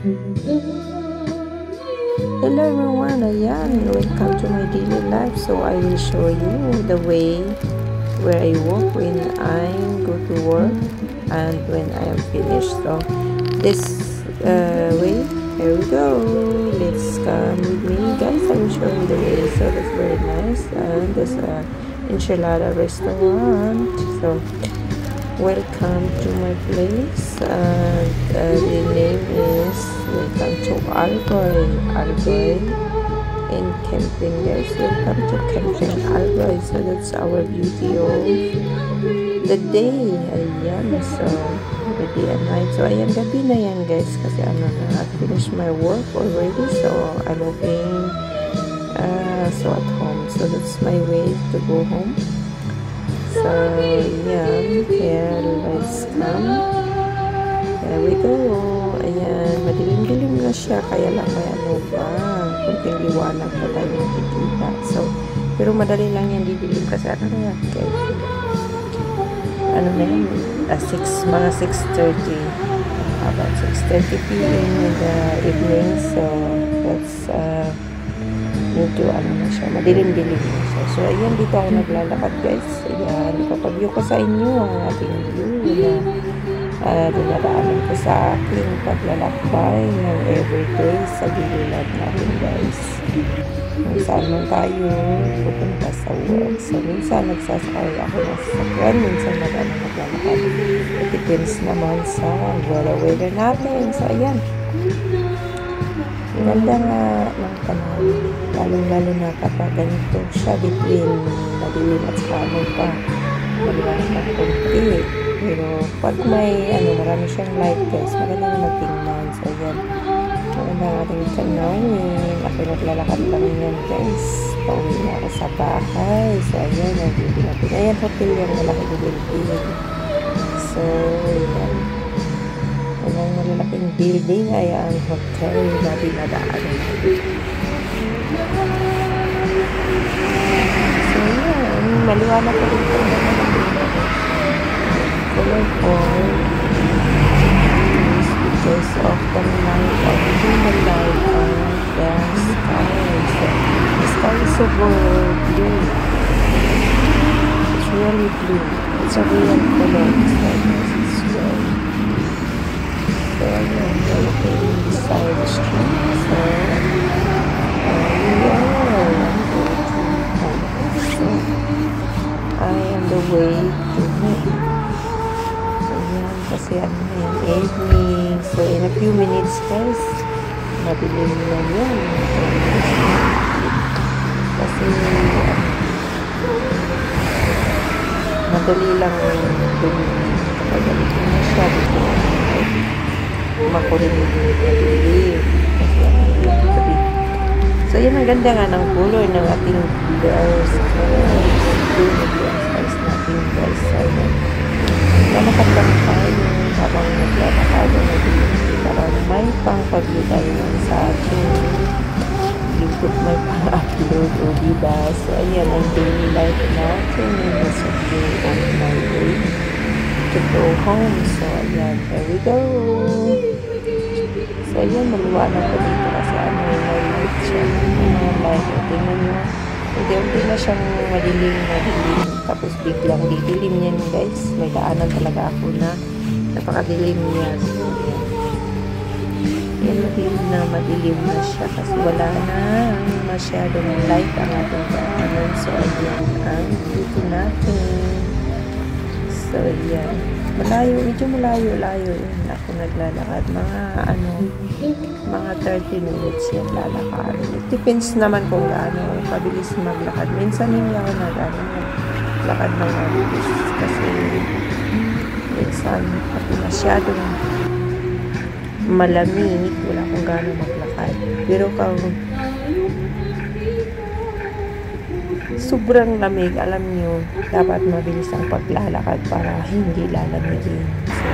Hello everyone, ayan, welcome to my daily life. So I will show you the way where I walk when I go to work and when I am finished. So this way, here we go. Let's come with me, guys. I will show you the way. So that's very nice, and there's a enchilada restaurant. So welcome to my place, and the name is welcome to Algoy in camping, guys. Welcome to camping Algoy. So that's our beauty of the day. Ayan, so the day and night. So ayan, gabi na yan, guys, kasi ano na, I finished my work already, so I'm moving so at home. So that's my way to go home. So yeah, here, let's come. There we go. Ayan, madilim-dilim na siya, kaya lang may ano pa, kunting liwanag pa tayo nakikita. So, pero madali lang yan didilim kasi ano na yan, guys. Ano na yan, mga 6:30, about 6:30 p.m. in the evening. So that's medyo ano na siya, madilim-dilim na siya. So ayan, dito ako naglalakad, guys. Ayan, ipapag-view ko sa inyo ang ating view na dinadaanan ko sa aking paglalakbay ng everyday sa bililad natin, guys. Kung saan man tayo pupunta sa work. So minsan nagsasakay ako ng sasakyan, minsan naglalakad. It depends naman sa weather natin. So ayan, ganda nga ng panahon, lalong-lalo na kapag ganito siya between madilim at saka ano pa, maliwanag ng konti. Pero pag may marami siyang light, guys, maganda na magtingnan. So yan, maganda ang ating tanawin. Ako naglalakad lang yan, guys. Pauwi na ako sa bahay. So ayan, nagiging natin. Ayan, hotel yung malaki building. So yan, ang malalaking building ay ang hotel na dinadaanan. So yan, maliwanag ko dito naman colorful because of the light of human light on the sky. So the sky is so blue. It's really blue. It's a real color. It's like this. It's red. So ayan, we're looking beside the street. So so I am the way to home. So yan, kasi ano na yan, evening. So in a few minutes, guys, madilim na yan. Kasi madali lang dumilim. Kapag dalitin na siya, dito makulinig na dilim. Kasi ano yung sabi. So yan, ang ganda nga ng color ng ating bells. Eyes natin, guys. So lalakad lang tayo habang naglalakad para may pang-pag-view tayo sa ating YouTube, may pang-upload o diba. So ayan, ang daily life natin is a view of my way to go home. So ayan, there we go. So ayan, maliwanag ko dito kasi may light siya, mga light. Tingnan nyo, unti-unti na siyang madilim. Tapos biglang didilim yan, guys. May daanan talaga ako na napakadilim niya. So yan, madilim na siya kasi wala na masyadong light ang ating daanan. So ayan, ang dito natin. So yan, medyo malayo yun. Ako naglalakad mga 30 minutes yan lalakad. It depends naman kung gaano pabilis maglakad. Minsan hindi ako naglakad ng mabilis kasi minsan pag masyadong malamig, wala akong gaano maglakad. Pero kung sobrang lamig, alam nyo, dapat mabilis ang paglalakad para hindi lalamigin. So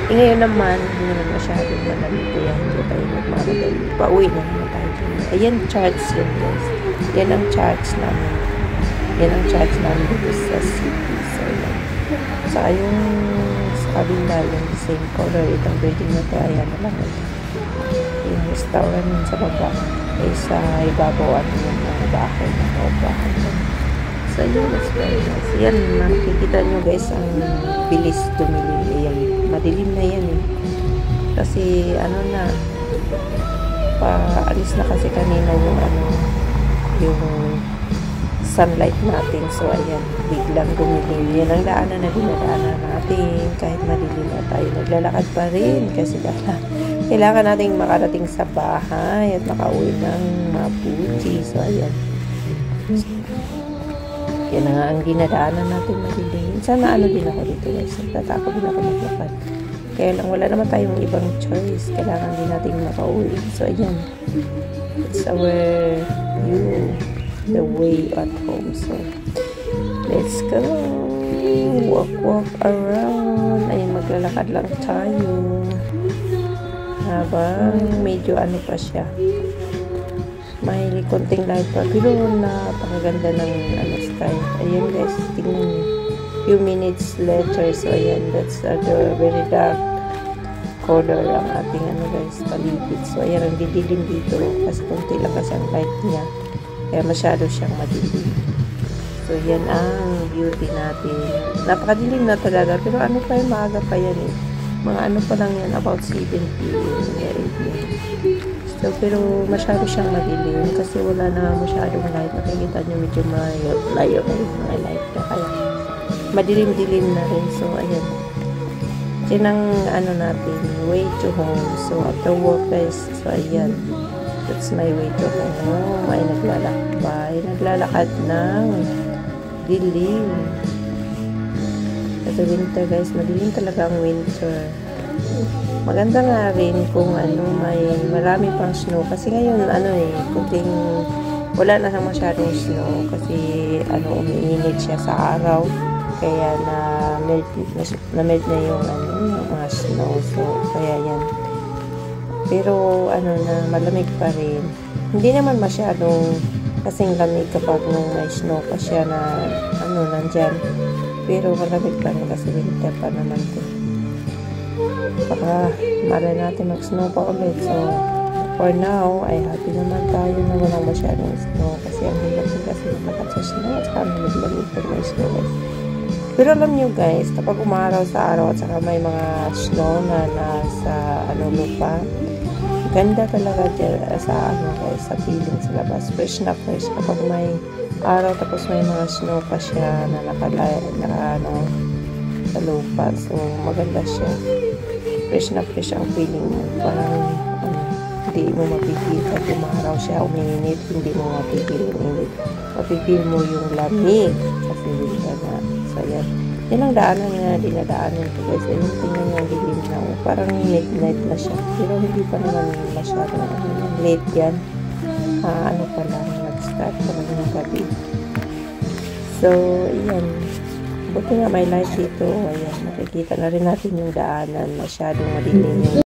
ngayon naman, hindi naman masyadong malamig, kaya hindi tayo magmamadali. Pauwi na naman tayo. Ayan, church yun, guys. Yan ang church namin. Yan ang church namin dito sa city. So, yan. Saka yung sa kabila, yung same color. Itong building na to, ayan na lang ito. Yung restaurant yun sa baba. Ay sa ibabaw, ano yung mga bahay na bahay. So, yun, that's very nice. Yan, makikita nyo guys, ang bilis dumilim. Ayan, madilim na yan eh. Kasi, ano na, paalis na kasi kanina yung yung sunlight natin. So, ayan, biglang dumilim. Yan ang daanan na dinadaanan natin. Kahit madilim na tayo, naglalakad pa rin. Kasi kailangan nating makarating sa bahay at makauwi ng mabuti. So, ayan. Yan na nga ang dinadaanan natin madilim. Sana din ako dito guys. Nagtatako din ako maglakad. Kaya lang wala naman tayong ibang choice. Kailangan din natin makauwi. So, ayan. It's our view. The way at home. So, let's go. Walk around. Ay, maglalakad lang tayo. Habang medyo ano pa siya. May konting light pa. Pero napakaganda ng sky. Ayan guys, tingnan nyo. Few minutes later. So, ayan. That's the very dark color ang ating guys, paligid. So, ayan, ang didilim dito. Kasi konti lang kasi ang light niya. Kaya masyado siyang madilim. So, yan ang beauty natin. Napakadilim na talaga. Pero ano pa yung maaga pa yan eh. Mga ano pa lang yan, about 7 p.m. So, pero masyado siyang madilim. Kasi wala na masyadong light. Nakikita nyo medyo layo na yung mga light. Kaya madilim-dilim na rin. So, ayan. Yan ang natin, way to home. So, after work guys, so, ayan. That's my way to home. Ay naglalakbay. Naglalakad ng dilim. Kasi winter guys, madilim talaga ang winter. Maganda nga rin kung marami pang snow. Kasi ngayon, kunting wala na masyadong snow. Kasi, umiinit siya sa araw. Kaya na-melt na yung mga snow. So, kaya yan. Pero, malamig pa rin. Hindi naman masyadong kasing lamig kapag nung may snow pa siya na, nandyan. Pero, malamig pa rin kasi winter pa naman ito. Baka, malay natin mag-snow pa ulit. So, for now, ay happy naman tayo na walang masyadong snow. Kasi, ang hirap din kasi naglakad sa snow at saka malamig pag may snow. Pero alam nyo guys, kapag umaraw sa araw at saka may mga snow na nasa lupa, ganda talaga dyan sa guys, sa feeling sa labas. Fresh na fresh kapag may araw tapos may mga snow pa siya na sa lupa. So, maganda siya. Fresh na fresh ang feeling mo. Parang hindi mo mapipil pag umaraw siya, uminit, hindi mo mapipil yung init. Mapipil mo yung lamig kasi winter na. So, yan. Yan ang daanan nga dinadaanan ko guys. Ayun, tingnan nyo ang dilim na. Parang midnight na siya. Pero hindi pa naman masyadong late yan. Pa lang, nag-start pa lang ng gabi. So, yan. Buti nga may light dito. Ayan, nakikita na rin natin yung daanan. Masyadong madilim yung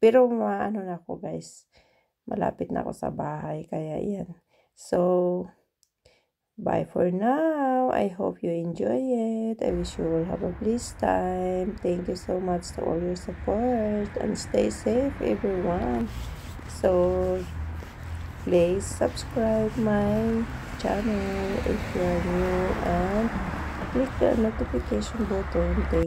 Pero ano na ako guys, malapit na ako sa bahay, kaya yan. So, bye for now. I hope you enjoy it. I wish you will have a blessed time. Thank you so much to all your support, and stay safe everyone. So, please subscribe my channel if you are new, and click the notification button.